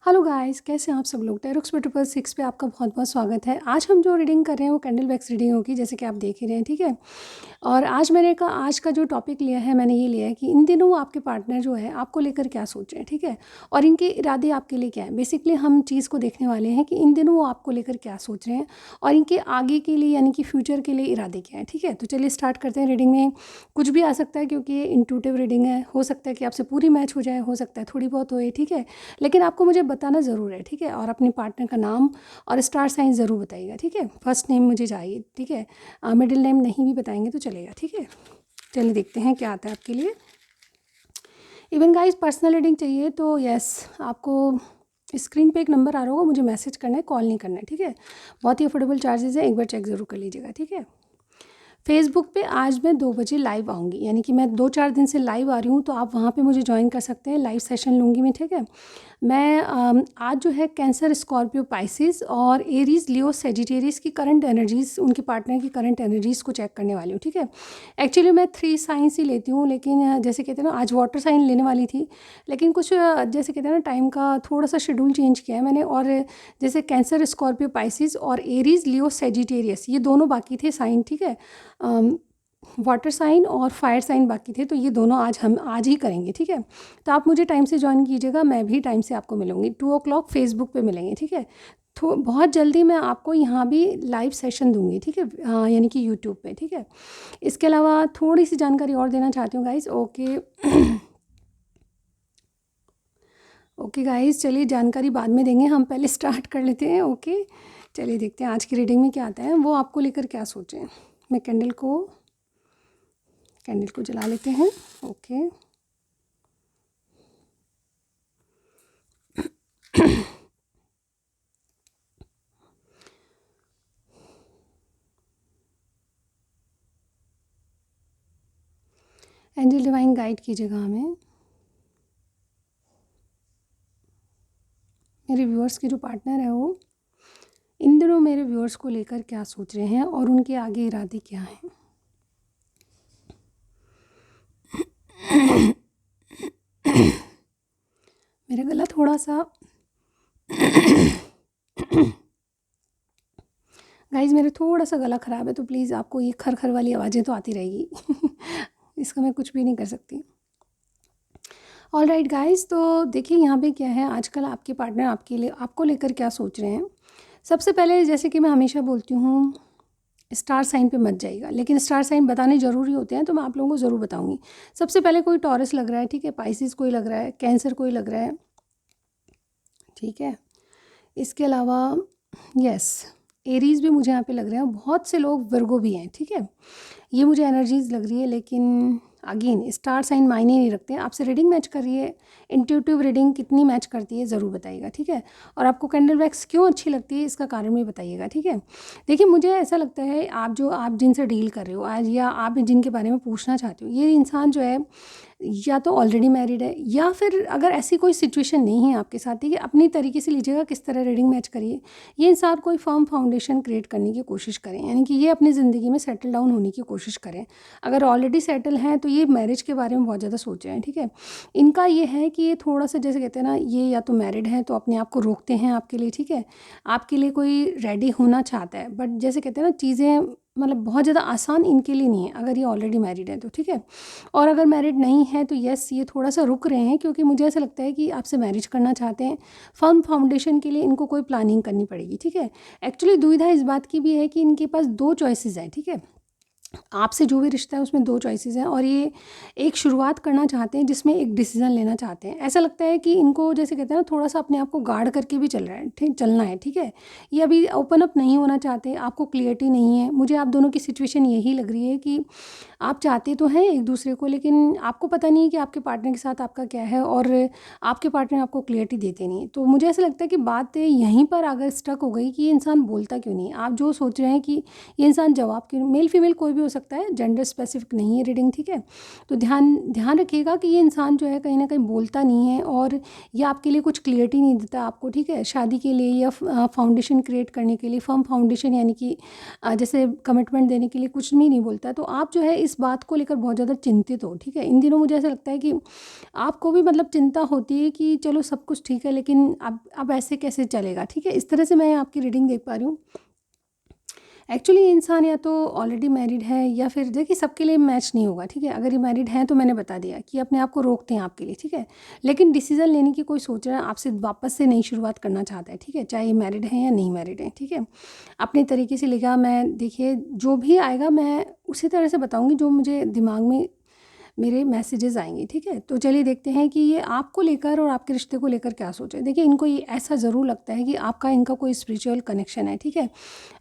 Hello guys, कैसे हैं आप सब लोग। टेरोक्स पे 666 पे आपका बहुत बहुत स्वागत है। आज हम जो रीडिंग कर रहे हैं वो कैंडल वैक्स रीडिंग होगी, जैसे कि आप देख ही रहे हैं, ठीक है। और आज का जो टॉपिक लिया है, मैंने ये लिया है कि इन दिनों आपके पार्टनर जो है आपको लेकर क्या सोच रहे हैं, ठीक है। और इनके इरादे आपके लिए क्या है। बेसिकली हम चीज़ को देखने वाले हैं कि इन दिनों वो आपको लेकर क्या सोच रहे हैं और इनके आगे के लिए यानी कि फ्यूचर के लिए इरादे क्या हैं, ठीक है। तो चलिए स्टार्ट करते हैं। रीडिंग में कुछ भी आ सकता है क्योंकि ये इंट्यूटिव रीडिंग है। हो सकता है कि आपसे पूरी मैच हो जाए, हो सकता है थोड़ी बहुत होए, ठीक है। लेकिन आपको मुझे बताना ज़रूर है, ठीक है। और अपने पार्टनर का नाम और स्टार साइन ज़रूर बताइएगा, ठीक है। फर्स्ट नेम मुझे चाहिए, ठीक है। मिडिल नेम नहीं भी बताएंगे तो चलेगा, ठीक है। चलिए देखते हैं क्या आता है आपके लिए। इवन गाइस, पर्सनल रीडिंग चाहिए तो यस, आपको स्क्रीन पे एक नंबर आ रहा होगा, मुझे मैसेज करना है, कॉल नहीं करना है, ठीक है। बहुत ही अफोर्डेबल चार्जेस है, एक बार चेक ज़रूर कर लीजिएगा, ठीक है। फेसबुक पे आज मैं 2 बजे लाइव आऊँगी, यानी कि मैं 2-4 दिन से लाइव आ रही हूँ, तो आप वहाँ पे मुझे ज्वाइन कर सकते हैं। लाइव सेशन लूँगी मैं, ठीक है। मैं आज जो है कैंसर, स्कॉर्पियो, पाइसिस और एरीज, लियो, सेजिटेरियस की करंट एनर्जीज़, उनके पार्टनर की करंट एनर्जीज़ को चेक करने वाली हूँ, ठीक है। एक्चुअली मैं 3 साइंस ही लेती हूँ, लेकिन जैसे कहते हैं ना, आज वाटर साइन लेने वाली थी, लेकिन कुछ जैसे कहते हैं ना, टाइम का थोड़ा-सा शेड्यूल चेंज किया है मैंने। और जैसे कैंसर, स्कॉर्पियो, पाइसिस और एरीज, लियो, सेजिटेरियस, ये दोनों बाकी थे साइन, ठीक है। वाटर साइन और फायर साइन बाकी थे, तो ये दोनों हम आज ही करेंगे, ठीक है। तो आप मुझे टाइम से ज्वाइन कीजिएगा, मैं भी टाइम से आपको मिलूँगी। 2 o'clock फेसबुक पे मिलेंगे, ठीक है। तो बहुत जल्दी मैं आपको यहाँ भी लाइव सेशन दूँगी, ठीक है, यानी कि यूट्यूब पे, ठीक है। इसके अलावा थोड़ी सी जानकारी और देना चाहती हूँ गाइज़। ओके ओके गाइज़, चलिए जानकारी बाद में देंगे, हम पहले स्टार्ट कर लेते हैं। ओके, चलिए देखते हैं आज की रीडिंग में क्या आता है, वो आपको लेकर क्या सोचें। मैं कैंडल को जला लेते हैं। ओके एंजल डिवाइन गाइड कीजिएगा हमें। मेरे व्यूअर्स के जो पार्टनर है वो इन दिनों मेरे व्यूअर्स को लेकर क्या सोच रहे हैं और उनके आगे इरादे क्या हैं। मेरा गला थोड़ा सा गाइज, मेरा थोड़ा सा गला ख़राब है, तो प्लीज़ आपको ये खर वाली आवाज़ें तो आती रहेगी इसका मैं कुछ भी नहीं कर सकती। ऑल राइट गाइज, तो देखिए यहाँ पे क्या है, आजकल आपके पार्टनर आपको लेकर क्या सोच रहे हैं। सबसे पहले, जैसे कि मैं हमेशा बोलती हूँ, स्टार साइन पे मत जाइएगा, लेकिन स्टार साइन बताने ज़रूरी होते हैं, तो मैं आप लोगों को ज़रूर बताऊंगी। सबसे पहले कोई टॉरस लग रहा है, ठीक है। पाइसिस कोई लग रहा है, कैंसर कोई लग रहा है, ठीक है। इसके अलावा यस, एरीज़ भी मुझे यहाँ पे लग रहे हैं। बहुत से लोग वर्गो भी हैं, ठीक है। ये मुझे एनर्जीज़ लग रही है, लेकिन अगेन स्टार साइन मायने नहीं रखते हैं। आपसे रीडिंग मैच कर रही है, इंट्यूटिव रीडिंग कितनी मैच करती है ज़रूर बताइएगा, ठीक है। और आपको कैंडल वैक्स क्यों अच्छी लगती है, इसका कारण भी बताइएगा, ठीक है। देखिए, मुझे ऐसा लगता है, आप जिनसे डील कर रहे हो आज, या आप जिनके बारे में पूछना चाहते हो, ये इंसान जो है या तो ऑलरेडी मैरिड है, या फिर अगर ऐसी कोई सिचुएशन नहीं है आपके साथ, ठीक है। अपनी तरीके से लीजिएगा किस तरह रीडिंग मैच करिए। ये इंसान कोई फर्म फाउंडेशन क्रिएट करने की कोशिश करें, यानी कि ये अपनी ज़िंदगी में सेटल डाउन होने की कोशिश करें। अगर ऑलरेडी सेटल हैं तो ये मैरिज के बारे में बहुत ज़्यादा सोच रहे हैं, ठीक है। इनका ये है कि ये थोड़ा सा, जैसे कहते हैं ना, ये या तो मैरिड है तो अपने आप को रोकते हैं आपके लिए, ठीक है। आपके लिए कोई रेडी होना चाहता है, बट जैसे कहते हैं ना, चीज़ें मतलब बहुत ज़्यादा आसान इनके लिए नहीं है अगर ये ऑलरेडी मैरिड है तो, ठीक है। और अगर मैरिड नहीं है तो यस, ये थोड़ा सा रुक रहे हैं, क्योंकि मुझे ऐसा लगता है कि आपसे मैरिज करना चाहते हैं। फर्म फाउंडेशन के लिए इनको कोई प्लानिंग करनी पड़ेगी, ठीक है। एक्चुअली दुविधा इस बात की भी है कि इनके पास 2 चॉइसेस हैं, ठीक है। आपसे जो भी रिश्ता है उसमें 2 चॉइसेस हैं, और ये एक शुरुआत करना चाहते हैं जिसमें एक डिसीज़न लेना चाहते हैं। ऐसा लगता है कि इनको, जैसे कहते हैं ना, थोड़ा सा अपने आप को गार्ड करके भी चलना है, ठीक है। ये अभी ओपन अप नहीं होना चाहते, आपको क्लियरिटी नहीं है। मुझे आप दोनों की सिचुएशन यही लग रही है कि आप चाहते तो हैं एक दूसरे को, लेकिन आपको पता नहीं है कि आपके पार्टनर के साथ आपका क्या है, और आपके पार्टनर आपको क्लियरिटी देते नहीं। तो मुझे ऐसा लगता है कि बात यहीं पर अगर स्टक हो गई कि ये इंसान बोलता क्यों नहीं। आप जो सोच रहे हैं कि ये इंसान जवाब क्यों, मेल फीमेल कोई भी हो सकता है, जेंडर स्पेसिफिक नहीं है रीडिंग, ठीक है। तो ध्यान ध्यान रखिएगा कि ये इंसान जो है कहीं ना कहीं बोलता नहीं है और ये आपके लिए कुछ क्लियरिटी नहीं देता आपको, ठीक है। शादी के लिए या फाउंडेशन क्रिएट करने के लिए, फर्म फाउंडेशन यानी कि जैसे कमिटमेंट देने के लिए कुछ भी नहीं बोलता। तो आप जो है इस बात को लेकर बहुत ज़्यादा चिंतित हो, ठीक है। इन दिनों मुझे ऐसा लगता है कि आपको भी मतलब चिंता होती है कि चलो सब कुछ ठीक है, लेकिन अब ऐसे कैसे चलेगा, ठीक है। इस तरह से मैं आपकी रीडिंग देख पा रही हूँ। एक्चुअली ये इंसान या तो ऑलरेडी मैरिड है या फिर देखिए सबके लिए मैच नहीं होगा, ठीक है। अगर ये मैरिड हैं तो मैंने बता दिया कि अपने आप को रोकते हैं आपके लिए, ठीक है। लेकिन डिसीजन लेने की कोई सोच रहा है आपसे वापस से नई शुरुआत करना चाहता है, ठीक है, चाहे ये मैरिड है या नहीं मैरिड है, ठीक है। अपने तरीके से लिखा, मैं देखिए जो भी आएगा मैं उसी तरह से बताऊँगी जो मुझे दिमाग में मेरे मैसेजेस आएंगे, ठीक है। तो चलिए देखते हैं कि ये आपको लेकर और आपके रिश्ते को लेकर क्या सोचे। देखिए इनको ये ऐसा ज़रूर लगता है कि आपका इनका कोई स्पिरिचुअल कनेक्शन है, ठीक है।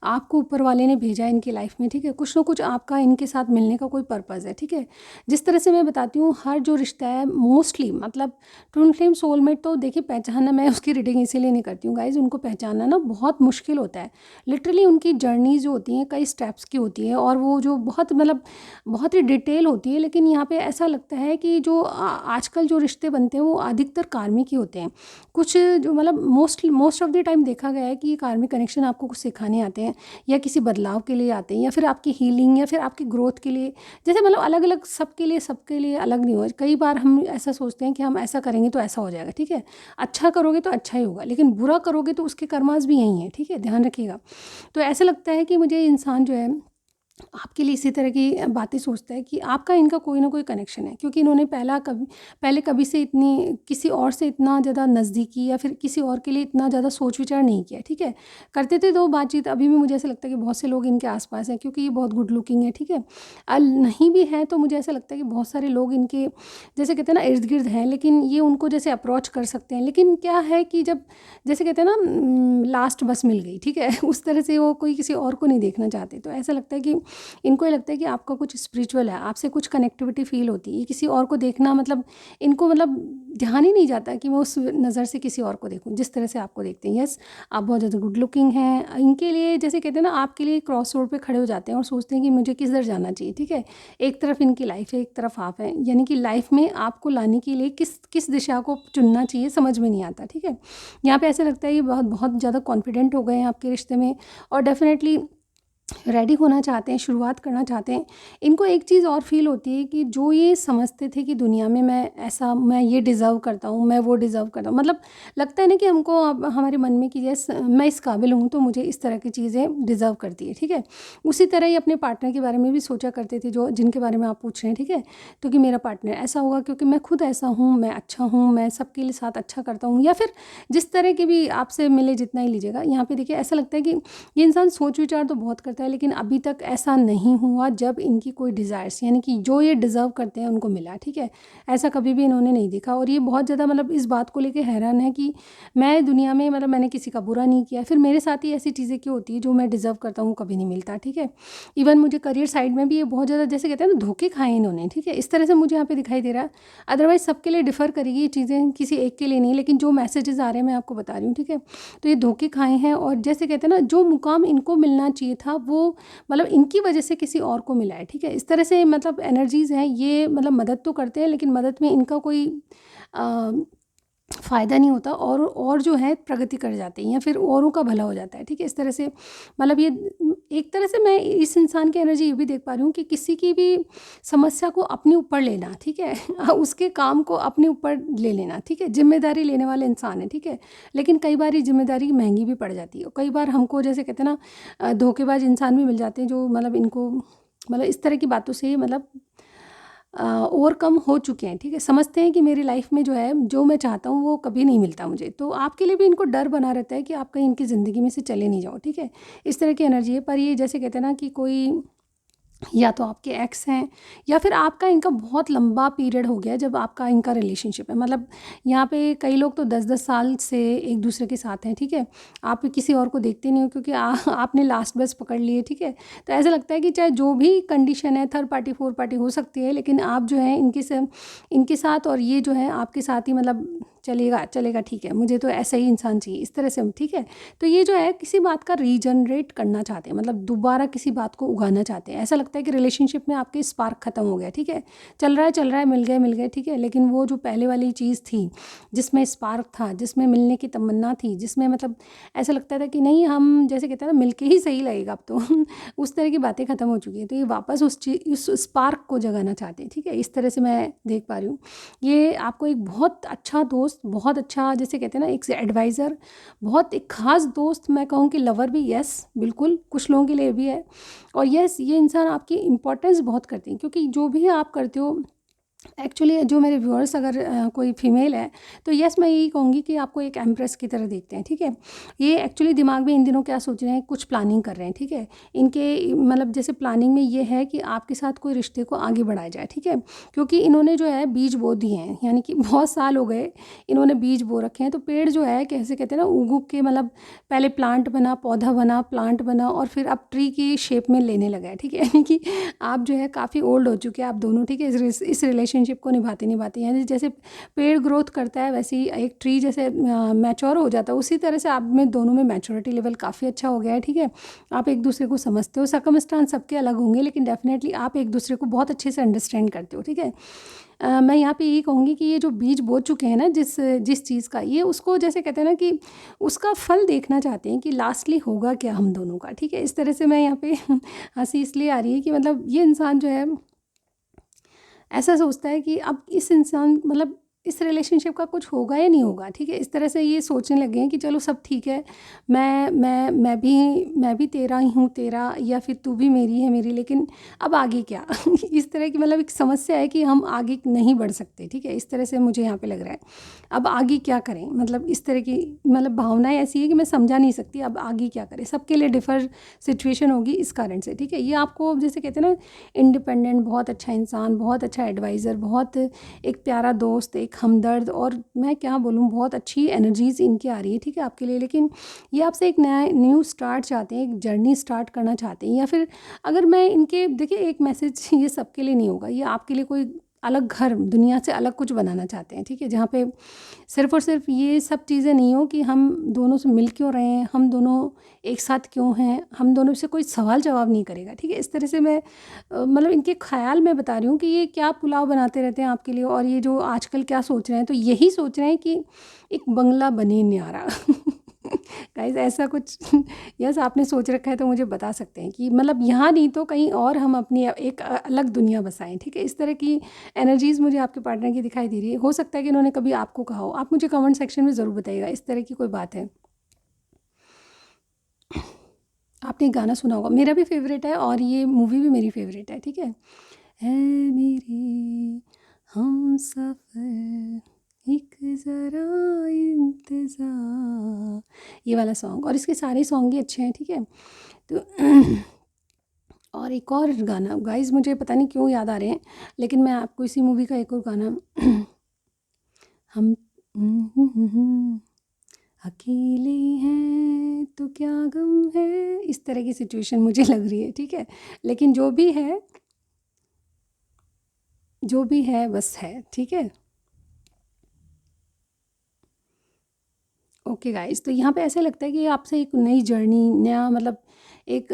आपको ऊपर वाले ने भेजा है इनकी लाइफ में, ठीक है। कुछ ना कुछ आपका इनके साथ मिलने का कोई पर्पज़ है, ठीक है। जिस तरह से मैं बताती हूँ, हर जो रिश्ता है मोस्टली मतलब ट्विन फ्लेम सोलमेट, तो देखिए पहचानना, मैं उसकी रीडिंग इसीलिए नहीं करती हूँ गाइज, उनको पहचानना ना बहुत मुश्किल होता है। लिटरली उनकी जर्नी जो होती हैं कई स्टेप्स की होती है और वो जो बहुत मतलब बहुत ही डिटेल होती है। लेकिन यहाँ पे ऐसा लगता है कि जो आजकल जो रिश्ते बनते हैं वो अधिकतर कार्मिक ही होते हैं। कुछ जो मतलब मोस्ट ऑफ द टाइम देखा गया है कि ये कार्मिक कनेक्शन आपको कुछ सिखाने आते हैं या किसी बदलाव के लिए आते हैं या फिर आपकी हीलिंग या फिर आपकी ग्रोथ के लिए। जैसे मतलब अलग अलग सबके लिए अलग नहीं हो। कई बार हम ऐसा सोचते हैं कि हम ऐसा करेंगे तो ऐसा हो जाएगा, ठीक है। अच्छा करोगे तो अच्छा ही होगा, लेकिन बुरा करोगे तो उसके कर्मास भी यही हैं, ठीक है, ध्यान रखिएगा। तो ऐसा लगता है कि मुझे इंसान जो है आपके लिए इसी तरह की बातें सोचता है कि आपका इनका कोई ना कोई कनेक्शन है, क्योंकि इन्होंने पहले कभी से इतनी किसी और से इतना ज़्यादा नज़दीकी या फिर किसी और के लिए इतना ज़्यादा सोच विचार नहीं किया, ठीक है। करते थे तो बातचीत, अभी भी मुझे ऐसा लगता है कि बहुत से लोग इनके आसपास हैं क्योंकि ये बहुत गुड लुकिंग है, ठीक है। नहीं भी है तो मुझे ऐसा लगता है कि बहुत सारे लोग इनके जैसे कहते हैं ना इर्द गिर्द हैं, लेकिन ये उनको जैसे अप्रोच कर सकते हैं। लेकिन क्या है कि जब जैसे कहते हैं ना लास्ट बस मिल गई, ठीक है उस तरह से वो कोई किसी और को नहीं देखना चाहते। तो ऐसा लगता है कि इनको ये लगता है कि आपका कुछ स्पिरिचुअल है, आपसे कुछ कनेक्टिविटी फील होती है। ये किसी और को देखना मतलब इनको मतलब ध्यान ही नहीं जाता कि मैं उस नज़र से किसी और को देखूं जिस तरह से आपको देखते हैं। यस, आप बहुत ज़्यादा गुड लुकिंग हैं। इनके लिए जैसे कहते हैं ना आपके लिए क्रॉस रोड पे खड़े हो जाते हैं और सोचते हैं कि मुझे किस दर जाना चाहिए, ठीक है। एक तरफ इनकी लाइफ है, एक तरफ आप हैं, यानी कि लाइफ में आपको लाने के लिए किस किस दिशा को चुनना चाहिए समझ में नहीं आता, ठीक है। यहाँ पे ऐसा लगता है कि बहुत बहुत ज़्यादा कॉन्फिडेंट हो गए हैं आपके रिश्ते में और डेफिनेटली रेडी होना चाहते हैं, शुरुआत करना चाहते हैं। इनको एक चीज़ और फ़ील होती है कि जो ये समझते थे कि दुनिया में मैं ये डिज़र्व करता हूँ, मैं वो डिज़र्व करता हूँ, मतलब लगता है ना कि हमको अब हमारे मन में कि यस मैं इस काबिल हूँ तो मुझे इस तरह की चीज़ें डिज़र्व करती है, ठीक है। उसी तरह ही अपने पार्टनर के बारे में भी सोचा करते थे जो जिनके बारे में आप पूछ रहे हैं, ठीक है। तो कि मेरा पार्टनर ऐसा होगा क्योंकि मैं खुद ऐसा हूँ, मैं अच्छा हूँ, मैं सबके लिए साथ अच्छा करता हूँ, या फिर जिस तरह के भी आपसे मिले जितना ही लीजिएगा। यहाँ पे देखिए ऐसा लगता है कि ये इंसान सोच विचार तो बहुत करता है, लेकिन अभी तक ऐसा नहीं हुआ जब इनकी कोई डिज़ायर्स यानी कि जो ये डिज़र्व करते हैं उनको मिला, ठीक है। ऐसा कभी भी इन्होंने नहीं देखा और ये बहुत ज़्यादा मतलब इस बात को लेके हैरान है कि मैं दुनिया में मतलब मैंने किसी का बुरा नहीं किया, फिर मेरे साथ ही ऐसी चीज़ें क्यों होती है जो मैं डिज़र्व करता हूँ कभी नहीं मिलता, ठीक है। इवन मुझे करियर साइड में भी ये बहुत ज़्यादा जैसे कहते हैं ना धोखे खाए इन्होंने, ठीक है। इस तरह से मुझे यहाँ पे दिखाई दे रहा है। अदरवाइज़ सबके लिए डिफ़र करेगी ये चीज़ें, किसी एक के लिए नहीं, लेकिन जो मैसेजेस आ रहे हैं मैं आपको बता रही हूँ, ठीक है। तो ये धोखे खाए हैं और जैसे कहते हैं ना जो मुकाम इनको मिलना चाहिए था वो मतलब इनकी वजह से किसी और को मिला है, ठीक है। इस तरह से मतलब एनर्जीज़ हैं ये, मतलब मदद तो करते हैं लेकिन मदद में इनका कोई फ़ायदा नहीं होता और जो है प्रगति कर जाते हैं या फिर औरों का भला हो जाता है, ठीक है। इस तरह से मतलब ये एक तरह से मैं इस इंसान की एनर्जी ये भी देख पा रही हूँ कि किसी की भी समस्या को अपने ऊपर लेना, ठीक है उसके काम को अपने ऊपर ले लेना, ठीक है। जिम्मेदारी लेने वाले इंसान है, ठीक है। लेकिन कई बार ये जिम्मेदारी महंगी भी पड़ जाती है और कई बार हमको जैसे कहते हैं ना धोखेबाज इंसान भी मिल जाते हैं जो मतलब इनको मतलब इस तरह की बातों से मतलब ओवरकम हो चुके हैं, ठीक है। समझते हैं कि मेरी लाइफ में जो है जो मैं चाहता हूँ वो कभी नहीं मिलता मुझे। तो आपके लिए भी इनको डर बना रहता है कि आप कहीं इनकी ज़िंदगी में से चले नहीं जाओ, ठीक है। इस तरह की एनर्जी है। पर ये जैसे कहते हैं ना कि कोई या तो आपके एक्स हैं या फिर आपका इनका बहुत लंबा पीरियड हो गया जब आपका इनका रिलेशनशिप है। मतलब यहाँ पे कई लोग तो 10-10 साल से एक दूसरे के साथ हैं, ठीक है। आप किसी और को देखते नहीं हो क्योंकि आपने लास्ट बस पकड़ लिए, ठीक है। तो ऐसा लगता है कि चाहे जो भी कंडीशन है, थर्ड पार्टी फोर्थ पार्टी हो सकती है, लेकिन आप जो है इनके साथ और ये जो है आपके साथ ही मतलब चलेगा चलेगा, ठीक है, मुझे तो ऐसा ही इंसान चाहिए, इस तरह से हम, ठीक है। तो ये जो है किसी बात का रीजनरेट करना चाहते हैं, मतलब दोबारा किसी बात को उगाना चाहते हैं। ऐसा लगता है कि रिलेशनशिप में आपके स्पार्क ख़त्म हो गया, ठीक है, चल रहा है, मिल गए, ठीक है, लेकिन वो जो पहले वाली चीज़ थी जिसमें स्पार्क था, जिसमें मिलने की तमन्ना थी, जिसमें मतलब ऐसा लगता था कि नहीं, हम जैसे कहते हैं ना, मिलके ही सही लगेगा अब तो उस तरह की बातें ख़त्म हो चुकी हैं। तो ये वापस उस स्पार्क को जगाना चाहते हैं, ठीक है, इस तरह से मैं देख पा रही हूँ। ये आपको एक बहुत अच्छा दोस्त, बहुत अच्छा जैसे कहते हैं ना एक एडवाइज़र, बहुत एक ख़ास दोस्त, मैं कहूँ कि लवर भी, यस बिल्कुल, कुछ लोगों के लिए भी है। और यस, ये इंसान आपकी इम्पोर्टेंस बहुत करते हैं, क्योंकि जो भी आप करते हो एक्चुअली, जो मेरे व्यूअर्स अगर कोई फीमेल है तो यस, मैं यही कहूँगी कि आपको एक एम्प्रेस की तरह देखते हैं, ठीक है। ये एक्चुअली दिमाग में इन दिनों क्या सोच रहे हैं, कुछ प्लानिंग कर रहे हैं, ठीक है। इनके मतलब जैसे प्लानिंग में ये है कि आपके साथ कोई रिश्ते को आगे बढ़ाया जाए, ठीक है, क्योंकि इन्होंने जो है बीज बो दिए हैं, यानी कि बहुत साल हो गए इन्होंने बीज बो रखे हैं। तो पेड़ जो है कैसे कहते हैं ना, उग उग के मतलब पहले प्लांट बना, पौधा बना, प्लांट बना, और फिर अब ट्री की शेप में लेने लगा है, ठीक है। यानी कि आप जो है काफ़ी ओल्ड हो चुके हैं आप दोनों, ठीक है, इस रिलेशनशिप को निभाते निभाते। यानी जैसे पेड़ ग्रोथ करता है वैसे ही एक ट्री जैसे मैच्योर हो जाता है, उसी तरह से आप में दोनों में मैच्योरिटी लेवल काफ़ी अच्छा हो गया है, ठीक है। आप एक दूसरे को समझते हो, सर्कमस्टांस सबके अलग होंगे, लेकिन डेफिनेटली आप एक दूसरे को बहुत अच्छे से अंडरस्टैंड करते हो, ठीक है। मैं यहाँ पे यही कहूँगी कि ये जो बीज बो चुके हैं ना जिस जिस चीज़ का, ये उसको जैसे कहते हैं ना कि उसका फल देखना चाहते हैं कि लास्टली होगा क्या हम दोनों का, ठीक है। इस तरह से मैं यहाँ पे हंसी इसलिए आ रही है कि मतलब ये इंसान जो है ऐसा सोचता है कि अब इस इंसान मतलब इस रिलेशनशिप का कुछ होगा या नहीं होगा, ठीक है। इस तरह से ये सोचने लगे हैं कि चलो सब ठीक है, मैं भी तेरा ही हूँ तेरा, या फिर तू भी मेरी है मेरी, लेकिन अब आगे क्या इस तरह की मतलब एक समस्या है कि हम आगे नहीं बढ़ सकते, ठीक है। इस तरह से मुझे यहाँ पे लग रहा है, अब आगे क्या करें, मतलब इस तरह की मतलब भावनाएं ऐसी है कि मैं समझा नहीं सकती अब आगे क्या करें। सबके लिए डिफ़र सिचुएशन होगी इस कारण से, ठीक है। ये आपको जैसे कहते हैं ना इंडिपेंडेंट, बहुत अच्छा इंसान, बहुत अच्छा एडवाइज़र, बहुत एक प्यारा दोस्त, एक हमदर्द, और मैं क्या बोलूँ, बहुत अच्छी एनर्जीज़ इनकी आ रही है, ठीक है, आपके लिए। लेकिन ये आपसे एक नया न्यू स्टार्ट चाहते हैं, एक जर्नी स्टार्ट करना चाहते हैं। या फिर अगर मैं इनके देखिए एक मैसेज, ये सबके लिए नहीं होगा, ये आपके लिए कोई अलग घर, दुनिया से अलग कुछ बनाना चाहते हैं, ठीक है, जहाँ पे सिर्फ़ और सिर्फ ये सब चीज़ें नहीं हो कि हम दोनों से मिल क्यों रहे हैं, हम दोनों एक साथ क्यों हैं, हम दोनों से कोई सवाल जवाब नहीं करेगा, ठीक है। इस तरह से मैं मतलब इनके ख़्याल में बता रही हूँ कि ये क्या पुलाव बनाते रहते हैं आपके लिए, और ये जो आजकल क्या सोच रहे हैं, तो यही सोच रहे हैं कि एक बंगला बने न्यारा गाइस ऐसा कुछ यस आपने सोच रखा है तो मुझे बता सकते हैं कि मतलब यहाँ नहीं तो कहीं और हम अपनी एक अलग दुनिया बसाएं, ठीक है। इस तरह की एनर्जीज़ मुझे आपके पार्टनर की दिखाई दे रही है। हो सकता है कि इन्होंने कभी आपको कहा हो, आप मुझे कमेंट सेक्शन में ज़रूर बताइएगा इस तरह की कोई बात है। आपने गाना सुना होगा, मेरा भी फेवरेट है और ये मूवी भी मेरी फेवरेट है, ठीक है मेरे हम सफ़र एक ज़रा इंतज़ार, ये वाला सॉन्ग, और इसके सारे सॉन्ग ही अच्छे हैं, ठीक है। तो और एक और गाना गाइस मुझे पता नहीं क्यों याद आ रहे हैं, लेकिन मैं आपको इसी मूवी का एक और गाना हम अकेले हैं तो क्या गम है, इस तरह की सिचुएशन मुझे लग रही है, ठीक है। लेकिन जो भी है बस है, ठीक है। ओके गाइस, तो यहाँ पे ऐसा लगता है कि आपसे एक नई जर्नी, नया मतलब एक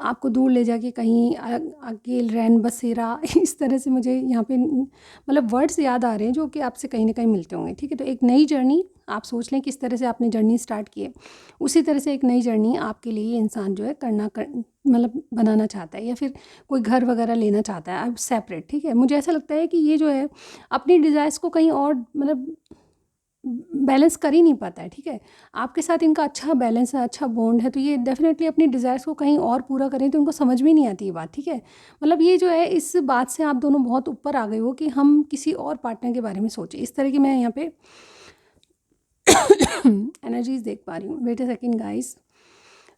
आपको दूर ले जाके कहीं अकेल रैन बसेरा इस तरह से मुझे यहाँ पे मतलब वर्ड्स याद आ रहे हैं जो कि आपसे कहीं ना कहीं मिलते होंगे, ठीक है। तो एक नई जर्नी, आप सोच लें किस तरह से आपने जर्नी स्टार्ट की है, उसी तरह से एक नई जर्नी आपके लिए ये इंसान जो है मतलब बनाना चाहता है, या फिर कोई घर वगैरह लेना चाहता है अब सेपरेट, ठीक है। मुझे ऐसा लगता है कि ये जो है अपनी डिज़ायर्स को कहीं और मतलब बैलेंस कर ही नहीं पाता है, ठीक है। आपके साथ इनका अच्छा बैलेंस है, अच्छा बॉन्ड है, तो ये डेफ़िनेटली अपनी डिज़ायर्स को कहीं और पूरा करें तो उनको समझ में नहीं आती ये बात, ठीक है। मतलब ये जो है इस बात से आप दोनों बहुत ऊपर आ गए हो कि हम किसी और पार्टनर के बारे में सोचें, इस तरह की मैं यहाँ पे एनर्जीज देख पा रही हूँ। Wait a second guys,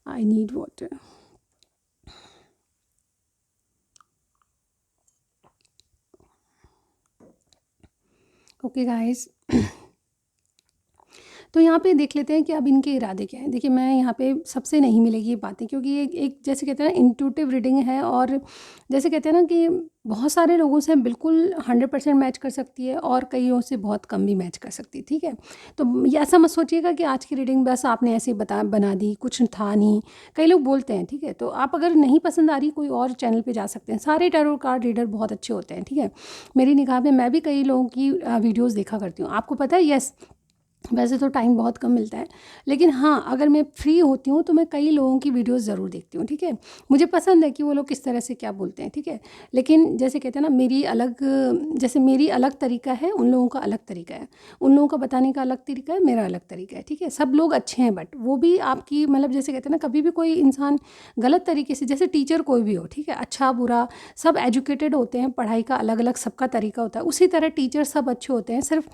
I need water. Okay guys, तो यहाँ पे देख लेते हैं कि अब इनके इरादे क्या हैं। देखिए मैं यहाँ पे सबसे नहीं मिलेगी ये बातें, क्योंकि ये एक जैसे कहते हैं ना इंट्यूटिव रीडिंग है, और जैसे कहते हैं ना कि बहुत सारे लोगों से बिल्कुल 100% मैच कर सकती है और कईयों से बहुत कम भी मैच कर सकती है, ठीक है। तो ये ऐसा मत सोचिएगा कि आज की रीडिंग बस आपने ऐसे ही बना दी, कुछ था नहीं। कई लोग बोलते हैं, ठीक है। तो आप अगर नहीं पसंद आ रही, कोई और चैनल पे जा सकते हैं। सारे टैरो कार्ड रीडर बहुत अच्छे होते हैं, ठीक है। मेरी निगाह में मैं भी कई लोगों की वीडियोज़ देखा करती हूँ। आपको पता है, यस, वैसे तो टाइम बहुत कम मिलता है, लेकिन हाँ, अगर मैं फ्री होती हूँ तो मैं कई लोगों की वीडियोस ज़रूर देखती हूँ, ठीक है। मुझे पसंद है कि वो लोग किस तरह से क्या बोलते हैं, ठीक है। लेकिन जैसे कहते हैं ना, मेरी अलग तरीका है, उन लोगों का अलग तरीका है। उन लोगों का बताने का अलग तरीका है, मेरा अलग तरीका है, ठीक है। सब लोग अच्छे हैं, बट वो भी आपकी मतलब जैसे कहते हैं ना, कभी भी कोई इंसान गलत तरीके से, जैसे टीचर कोई भी हो, ठीक है, अच्छा बुरा सब एजुकेटेड होते हैं, पढ़ाई का अलग अलग सबका तरीका होता है। उसी तरह टीचर सब अच्छे होते हैं, सिर्फ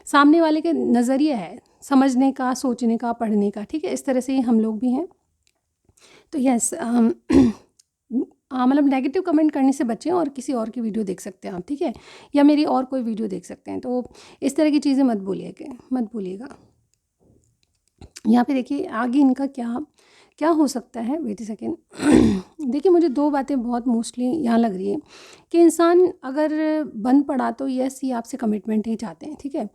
सामने वाले के नज़रिए है समझने का, सोचने का, पढ़ने का, ठीक है। इस तरह से ही हम लोग भी हैं। तो यस, मतलब नेगेटिव कमेंट करने से बचें और किसी और की वीडियो देख सकते हैं आप, ठीक है, या मेरी और कोई वीडियो देख सकते हैं। तो इस तरह की चीज़ें मत बोलिएगा। यहाँ पे देखिए आगे इनका क्या क्या हो सकता है। Wait a second. देखिए, मुझे दो बातें बहुत मोस्टली यहाँ लग रही है कि इंसान अगर बंद पड़ा तो यस, ये आपसे कमिटमेंट ही चाहते हैं, ठीक है।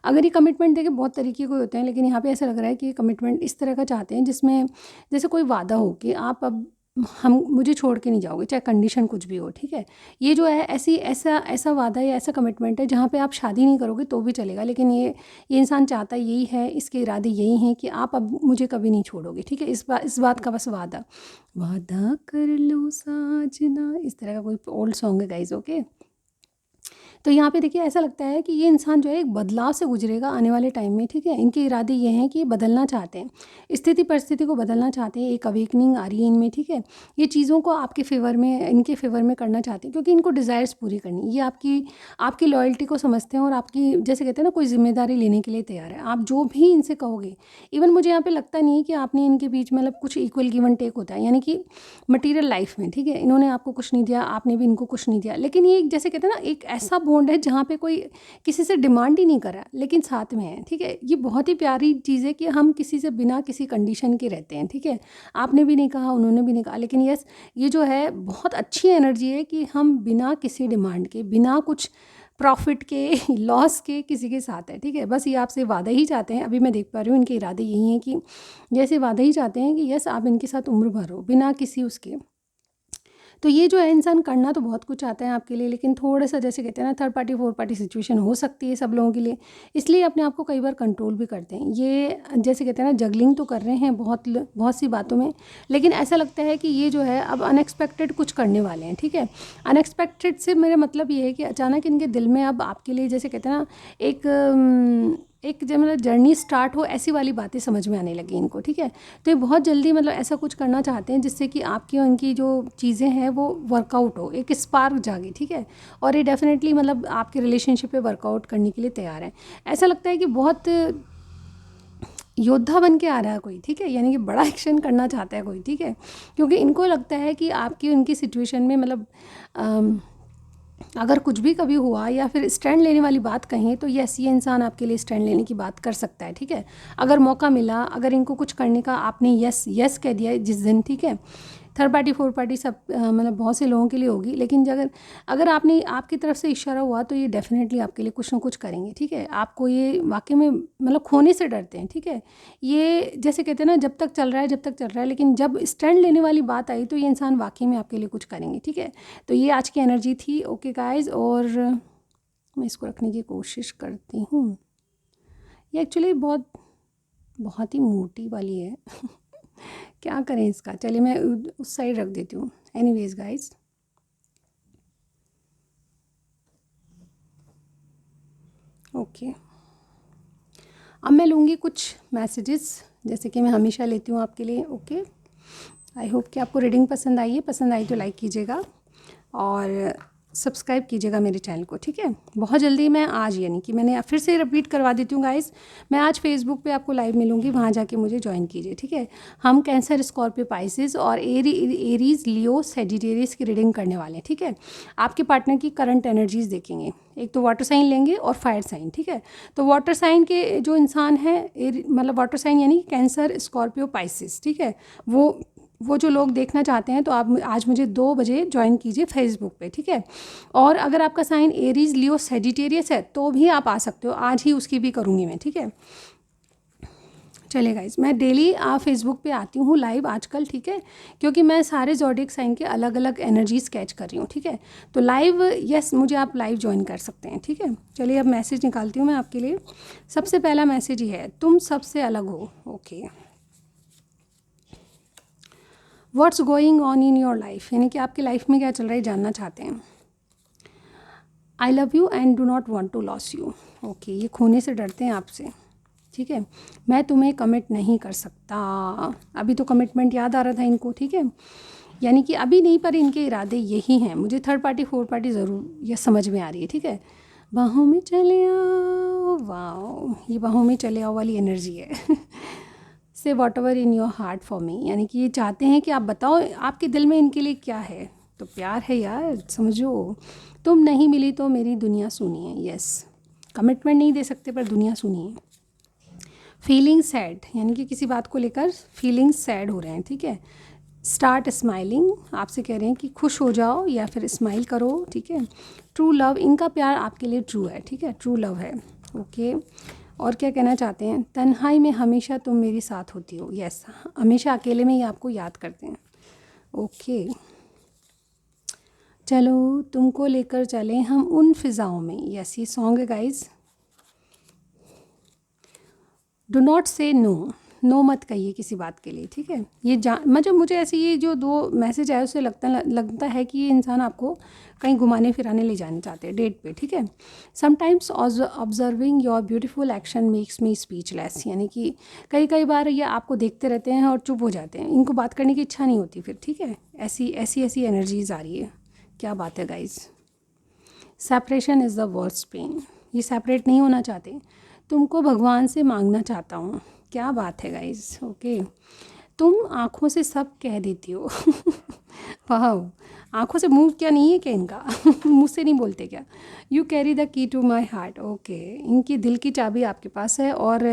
अगर ये कमिटमेंट देखिए बहुत तरीके के होते हैं, लेकिन यहाँ पे ऐसा लग रहा है कि कमिटमेंट इस तरह का चाहते हैं जिसमें जैसे कोई वादा हो कि आप अब हम मुझे छोड़ के नहीं जाओगे, चाहे कंडीशन कुछ भी हो, ठीक है। ये जो है ऐसा ऐसा वादा या ऐसा कमिटमेंट है जहाँ पे आप शादी नहीं करोगे तो भी चलेगा, लेकिन ये इंसान चाहता यही है, इसके इरादे यही हैं कि आप अब मुझे कभी नहीं छोड़ोगे, ठीक है। इस बात का बस वादा वादा कर लो साजना, इस तरह का कोई ओल्ड सॉन्ग है गाइज, ओके। तो यहाँ पे देखिए ऐसा लगता है कि ये इंसान जो है एक बदलाव से गुजरेगा आने वाले टाइम में, ठीक है। इनके इरादे ये हैं कि बदलना चाहते हैं, स्थिति परिस्थिति को बदलना चाहते हैं। एक अवेकनिंग आ रही है इनमें, ठीक है। ये चीज़ों को आपके फेवर में, इनके फेवर में करना चाहते हैं, क्योंकि इनको डिज़ायर्स पूरी करनी। ये आपकी लॉयल्टी को समझते हैं और आपकी जैसे कहते हैं ना, कोई जिम्मेदारी लेने के लिए तैयार है। आप जो भी इनसे कहोगे, इवन मुझे यहाँ पे लगता नहीं है कि आपने इनके बीच में मतलब कुछ इक्वल गिव एंड टेक होता है, यानी कि मटीरियल लाइफ में, ठीक है। इन्होंने आपको कुछ नहीं दिया, आपने भी इनको कुछ नहीं दिया, लेकिन ये जैसे कहते हैं ना, एक ऐसा बॉन्ड है जहाँ पे कोई किसी से डिमांड ही नहीं कर रहा, लेकिन साथ में है, ठीक है। ये बहुत ही प्यारी चीज़ है कि हम किसी से बिना किसी कंडीशन के रहते हैं, ठीक है। आपने भी नहीं कहा, उन्होंने भी नहीं कहा, लेकिन यस, ये जो है बहुत अच्छी एनर्जी है कि हम बिना किसी डिमांड के, बिना कुछ प्रॉफिट के, लॉस के किसी के साथ है, ठीक है। बस ये आपसे वादा ही चाहते हैं। अभी मैं देख पा रही हूँ इनके इरादे यही हैं कि जैसे वादा ही चाहते हैं कि यस, आप इनके साथ उम्र भर हो बिना किसी उसके। तो ये जो है इंसान करना तो बहुत कुछ चाहता है आपके लिए, लेकिन थोड़ा-सा जैसे कहते हैं ना, third party, fourth party situation हो सकती है सब लोगों के लिए, इसलिए अपने आप को कई बार कंट्रोल भी करते हैं। ये जैसे कहते हैं ना, जगलिंग तो कर रहे हैं बहुत सी बातों में, लेकिन ऐसा लगता है कि ये जो है अब अनएक्सपेक्टेड कुछ करने वाले हैं, ठीक है। अनएक्सपेक्टेड से मेरा मतलब ये है कि अचानक इनके दिल में अब आपके लिए जैसे कहते हैं ना, एक जब मतलब जर्नी स्टार्ट हो, ऐसी वाली बातें समझ में आने लगी इनको, ठीक है। तो ये बहुत जल्दी मतलब ऐसा कुछ करना चाहते हैं जिससे कि आपकी और इनकी जो चीज़ें हैं वो वर्कआउट हो, एक स्पार्क जागे, ठीक है। और ये डेफिनेटली मतलब आपके रिलेशनशिप पे वर्कआउट करने के लिए तैयार है। ऐसा लगता है कि बहुत योद्धा बन के आ रहा है कोई, ठीक है, यानी कि बड़ा एक्शन करना चाहता है कोई, ठीक है। क्योंकि इनको लगता है कि आपकी उनकी सिचुएशन में मतलब अगर कुछ भी कभी हुआ या फिर स्टैंड लेने वाली बात कहें तो यस, ये इंसान आपके लिए स्टैंड लेने की बात कर सकता है, ठीक है। अगर मौका मिला, अगर इनको कुछ करने का आपने यस यस कह दिया जिस दिन, ठीक है। थर्ड पार्टी, फोर्थ पार्टी सब मतलब बहुत से लोगों के लिए होगी, लेकिन अगर अगर आपने आपकी तरफ से इशारा हुआ तो ये डेफिनेटली आपके लिए कुछ ना कुछ करेंगे, ठीक है। आपको ये वाकई में मतलब खोने से डरते हैं, ठीक है। ये जैसे कहते हैं ना, जब तक चल रहा है, लेकिन जब स्टैंड लेने वाली बात आई तो ये इंसान वाकई में आपके लिए कुछ करेंगे, ठीक है। तो ये आज की एनर्जी थी, ओके गाइज। और मैं इसको रखने की कोशिश करती हूँ। ये एक्चुअली बहुत बहुत ही मोटी वाली है। क्या करें इसका, चलिए मैं उस साइड रख देती हूँ। एनीवेज गाइज, ओके, अब मैं लूँगी कुछ मैसेजेस जैसे कि मैं हमेशा लेती हूँ आपके लिए, ओके। आई होप कि आपको रीडिंग पसंद आई है। पसंद आई तो लाइक कीजिएगा और सब्सक्राइब कीजिएगा मेरे चैनल को, ठीक है। बहुत जल्दी मैं आज, यानी कि मैंने फिर से रिपीट करवा देती हूँ गाइस, मैं आज फेसबुक पे आपको लाइव मिलूँगी, वहाँ जाके मुझे ज्वाइन कीजिए, ठीक है। हम कैंसर, स्कॉर्पियो, पाइसेस और एरीज, लियो, सेजिटेरियस की रीडिंग करने वाले हैं, ठीक है। आपके पार्टनर की करंट एनर्जीज देखेंगे, एक तो वाटर साइन लेंगे और फायर साइन, ठीक है। तो वाटर साइन के जो इंसान है, मतलब वाटर साइन यानी कैंसर, स्कॉर्पियो, पाइसेस, ठीक है, वो वो जो लोग देखना चाहते हैं तो आप आज मुझे 2 बजे ज्वाइन कीजिए फेसबुक पे, ठीक है। और अगर आपका साइन एरीज, लियो, सेजिटेरियस है तो भी आप आ सकते हो, आज ही उसकी भी करूँगी मैं, ठीक है। चलिए गाइज, मैं डेली फेसबुक पे आती हूँ लाइव आजकल, ठीक है, क्योंकि मैं सारे ज़ोडिएक साइन के अलग अलग एनर्जीज कैच कर रही हूँ, ठीक है। तो लाइव, यस, मुझे आप लाइव ज्वाइन कर सकते हैं, ठीक है। चलिए अब मैसेज निकालती हूँ मैं आपके लिए। सबसे पहला मैसेज ये है, तुम सबसे अलग हो। Okay, what's going on in your life, यानी कि आपकी लाइफ में क्या चल रहा है जानना चाहते हैं। I love you and do not want to loss you. Okay, ये खोने से डरते हैं आपसे, ठीक है। मैं तुम्हें कमिट नहीं कर सकता, अभी तो कमिटमेंट याद आ रहा था इनको, ठीक है। यानी कि अभी नहीं, पर इनके इरादे यही हैं। मुझे थर्ड पार्टी फोर्थ पार्टी ज़रूर ये समझ में आ रही है, ठीक है। बाहों में चले आओ, वाह, ये बाहों में चले आओ वाली एनर्जी है। से what ever in your heart for me, यानी कि ये चाहते हैं कि आप बताओ आपके दिल में इनके लिए क्या है। तो प्यार है यार, समझो। तुम नहीं मिली तो मेरी दुनिया सुनी है, यस। कमिटमेंट नहीं दे सकते पर दुनिया सुनी है। फीलिंग सैड, यानी कि किसी बात को लेकर फीलिंग सैड हो रहे हैं, ठीक है। स्टार्ट स्माइलिंग, आपसे कह रहे हैं कि खुश हो जाओ या फिर स्माइल करो, ठीक है। ट्रू लव, इनका प्यार आपके लिए ट्रू है, ठीक है, ट्रू लव है। ओके, और क्या कहना चाहते हैं, तन्हाई में हमेशा तुम मेरे साथ होती हो, यस, हमेशा अकेले में ही आपको याद करते हैं। ओके, चलो तुमको लेकर चलें हम उन फिज़ाओं में, यस, ये सॉन्ग है गाइज। डो नॉट से नो, नो मत कहिए किसी बात के लिए, ठीक है। ये मतलब मुझे ऐसे ये जो 2 मैसेज आए उससे लगता है कि ये इंसान आपको कहीं घुमाने फिराने ले जाने चाहते हैं डेट पे, ठीक है। Sometimes observing your beautiful action makes me speechless, यानी कि कई बार ये आपको देखते रहते हैं और चुप हो जाते हैं, इनको बात करने की इच्छा नहीं होती फिर, ठीक है। ऐसी एनर्जीज आ रही है, क्या बात है guys. Separation is the worst pain, ये सेपरेट नहीं होना चाहते, तुमको भगवान से मांगना चाहता हूँ, क्या बात है गाइज। ओके, तुम आँखों से सब कह देती हो। वाह, आँखों से मुंह क्या नहीं है क्या इनका। मुँह से नहीं बोलते क्या। You carry the key to my heart, okay, इनकी दिल की चाबी आपके पास है और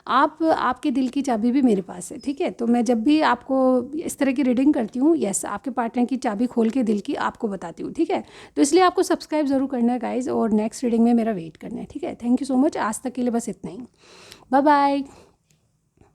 आपके दिल की चाबी भी मेरे पास है, ठीक है। तो मैं जब भी आपको इस तरह की रीडिंग करती हूँ, यस, आपके पार्टनर की चाबी खोल के दिल की आपको बताती हूँ, ठीक है। तो इसलिए आपको सब्सक्राइब ज़रूर करना है गाइज, और नेक्स्ट रीडिंग में मेरा वेट करना है, ठीक है। थैंक यू सो मच, आज तक के लिए बस इतना ही, बाय बाय।